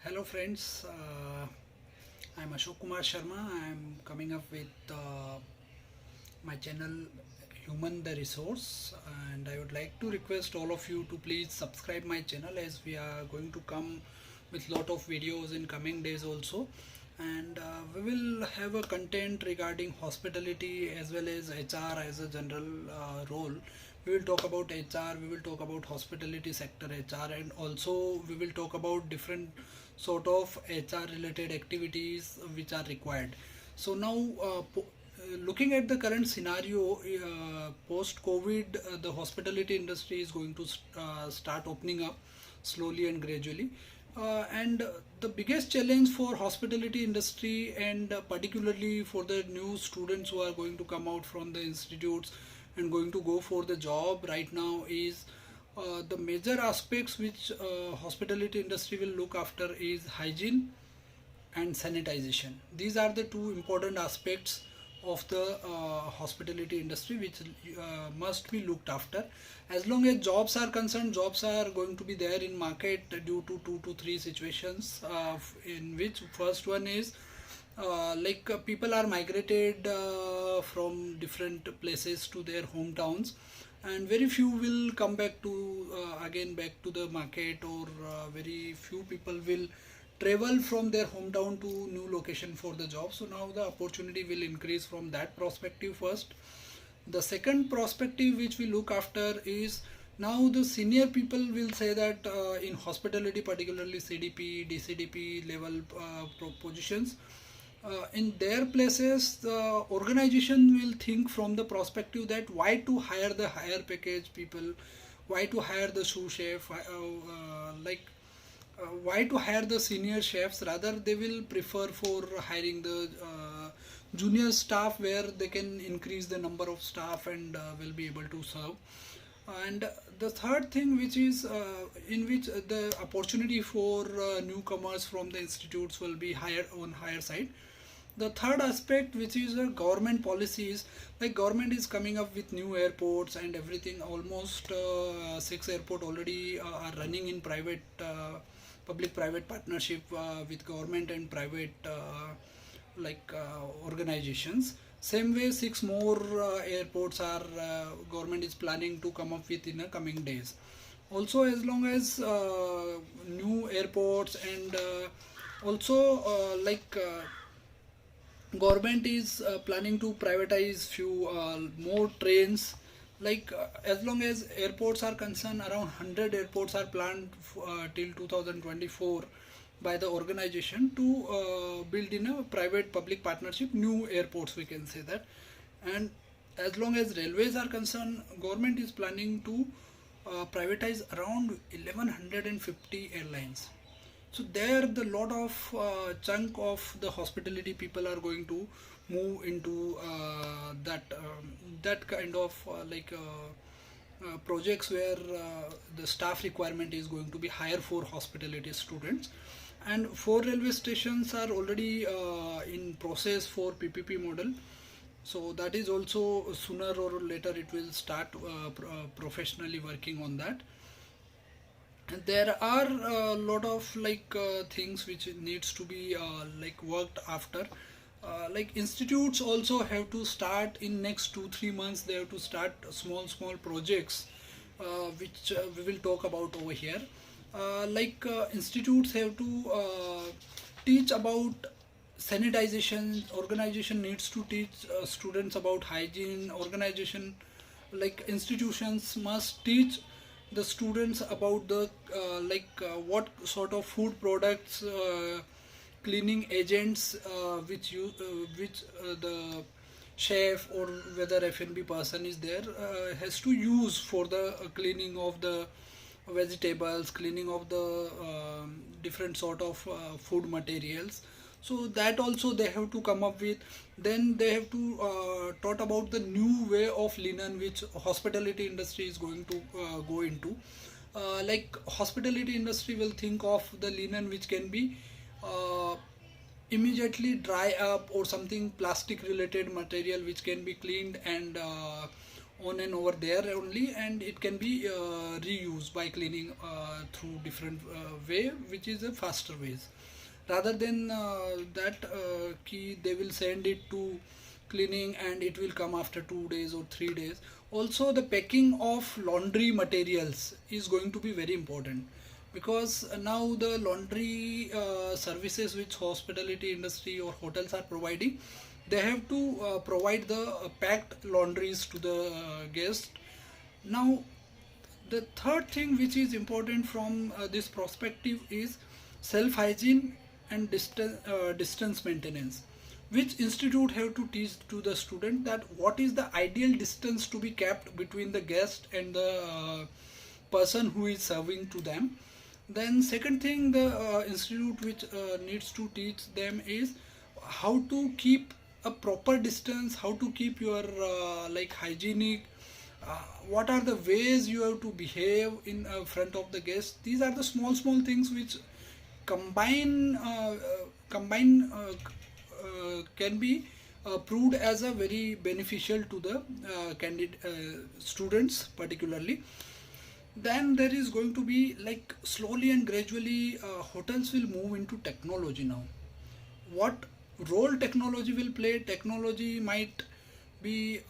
Hello friends, I'm Ashok Kumar Sharma. I'm coming up with my channel Human the Resource, and I would like to request all of you to please subscribe my channel as we are going to come with lot of videos in coming days also. And we will have a content regarding hospitality as well as HR as a general role. We will talk about HR, we will talk about hospitality sector HR, and also we will talk about different sort of HR related activities which are required. So now, looking at the current scenario, post COVID, the hospitality industry is going to start opening up slowly and gradually. And the biggest challenge for hospitality industry, and particularly for the new students who are going to come out from the institutes and going to go for the job right now, is the major aspects which hospitality industry will look after is hygiene and sanitization. These are the two important aspects of the hospitality industry which must be looked after. As long as jobs are concerned, jobs are going to be there in market due to two to three situations, in which first one is people are migrated from different places to their hometowns, and very few will come back to again back to the market, or very few people will travel from their hometown to new location for the job. So now the opportunity will increase from that perspective first. The second perspective which we look after is, now the senior people will say that in hospitality, particularly CDP, DCDP level positions, in their places, the organization will think from the perspective that why to hire the higher package people, why to hire the sous chef, why to hire the senior chefs. Rather, they will prefer for hiring the junior staff, where they can increase the number of staff and will be able to serve. And the third thing, which is in which the opportunity for newcomers from the institutes will be higher on higher side. The third aspect, which is government policies, like government is coming up with new airports and everything. Almost six airport already are running in private, public private partnership with government and private organizations. Same way, six more airports are government is planning to come up with in the coming days. Also, as long as new airports, and also government is planning to privatize few more trains. As long as airports are concerned, around 100 airports are planned till 2024 by the organization to build in a private public partnership new airports, we can say that. And as long as railways are concerned, government is planning to privatize around 1150 airlines. So there, the lot of chunk of the hospitality people are going to move into that kind of projects, where the staff requirement is going to be higher for hospitality students. And four railway stations are already in process for PPP model. So that is also sooner or later it will start professionally working on that. And there are a lot of things which needs to be worked after. Institutes also have to start in next 2 3 months. They have to start small projects, which we will talk about over here. Institutes have to teach about sanitization. Organization needs to teach students about hygiene. Organization, like institutions, must teach the students about the what sort of food products, cleaning agents, which the chef or whether F&B person is there has to use for the cleaning of the vegetables, cleaning of the different sort of food materials. So that also they have to come up with. Then they have to taught about the new way of linen which hospitality industry is going to go into. Hospitality industry will think of the linen which can be uh, immediately dry up, or something plastic related material which can be cleaned and on and over there only, and it can be reused by cleaning through different way, which is a faster ways, rather than that ki they will send it to cleaning and it will come after 2 days or 3 days. Also, the packing of laundry materials is going to be very important, because now the laundry services which hospitality industry or hotels are providing, they have to provide the packed laundries to the guest. Now, the third thing which is important from this perspective is self hygiene and distance maintenance, which institute have to teach to the student that what is the ideal distance to be kept between the guest and the person who is serving to them. Then second thing, the institute which needs to teach them is how to keep a proper distance, how to keep your like hygienic, what are the ways you have to behave in front of the guest. These are the small things which combine can be proved as a very beneficial to the candidate students particularly. Then there is going to be like slowly and gradually hotels will move into technology now. What role technology will play? Technology might be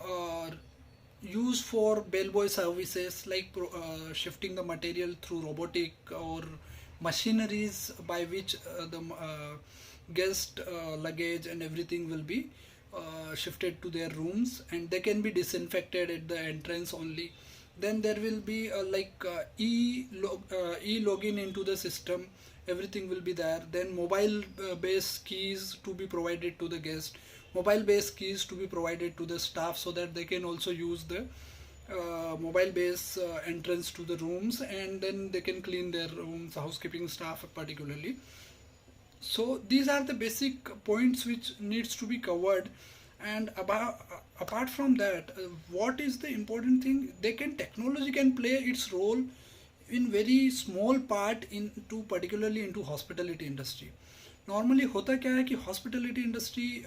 used for bellboy services, like shifting the material through robotic or machineries, by which the guest luggage and everything will be shifted to their rooms, and they can be disinfected at the entrance only. Then there will be e login into the system, everything will be there. Then mobile based keys to be provided to the guest, mobile based keys to be provided to the staff, so that they can also use the mobile based entrance to the rooms, and then they can clean their rooms, housekeeping staff particularly. So these are the basic points which needs to be covered. And apart from that, what is the important thing? Technology can play its role in very small part into, particularly into hospitality industry. Normally होता क्या है कि hospitality industry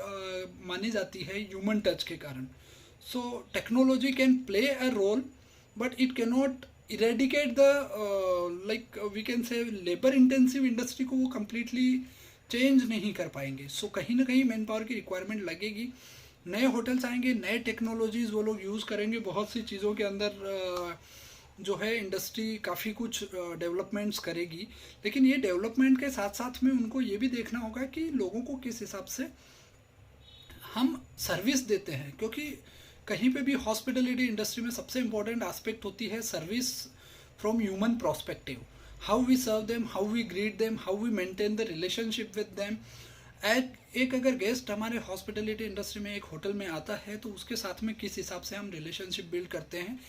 मानी जाती है human touch के कारण. So technology can play a role, but it can not eradicate the like we can say labour intensive industry को वो कम्प्लीटली चेंज नहीं कर पाएंगे. सो कहीं ना कहीं मैन पावर की रिक्वायरमेंट लगेगी. नए होटल्स आएंगे, नए टेक्नोलॉजीज़ वो लोग यूज़ करेंगे. बहुत सी चीज़ों के अंदर जो है इंडस्ट्री काफ़ी कुछ डेवलपमेंट्स करेगी. लेकिन ये डेवलपमेंट के साथ साथ में उनको ये भी देखना होगा कि लोगों को किस हिसाब से हम सर्विस देते हैं, क्योंकि कहीं पे भी हॉस्पिटलिटी इंडस्ट्री में सबसे इम्पोर्टेंट एस्पेक्ट होती है service from human prospective. How we serve them, how we greet them, how we maintain the relationship with them. एक अगर गेस्ट हमारे हॉस्पिटलिटी इंडस्ट्री में एक होटल में आता है तो उसके साथ में किस हिसाब से हम रिलेशनशिप बिल्ड करते हैं.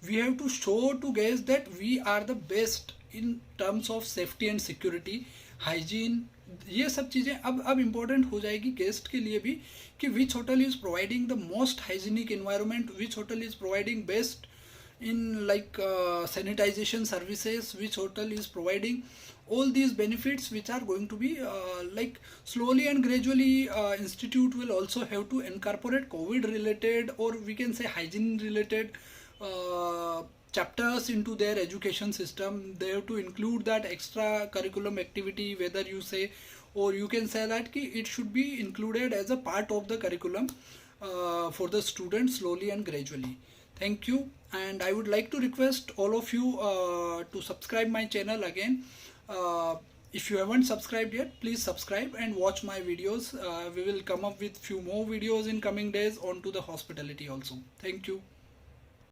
We have to show to guest that we are the best in terms of safety and security, hygiene. ये सब चीज़ें अब इम्पोर्टेंट हो जाएगी गेस्ट के लिए भी, कि which hotel is providing the most hygienic environment, which hotel is providing best in like sanitization services, which hotel is providing all these benefits, which are going to be like slowly and gradually institute will also have to incorporate COVID related, or we can say hygiene related chapters into their education system. They have to include that extra curriculum activity, whether you say, or you can say that ki it should be included as a part of the curriculum for the students slowly and gradually. Thank you, and I would like to request all of you to subscribe my channel again. If you haven't subscribed yet, please subscribe and watch my videos. We will come up with few more videos in coming days onto the hospitality also. Thank you.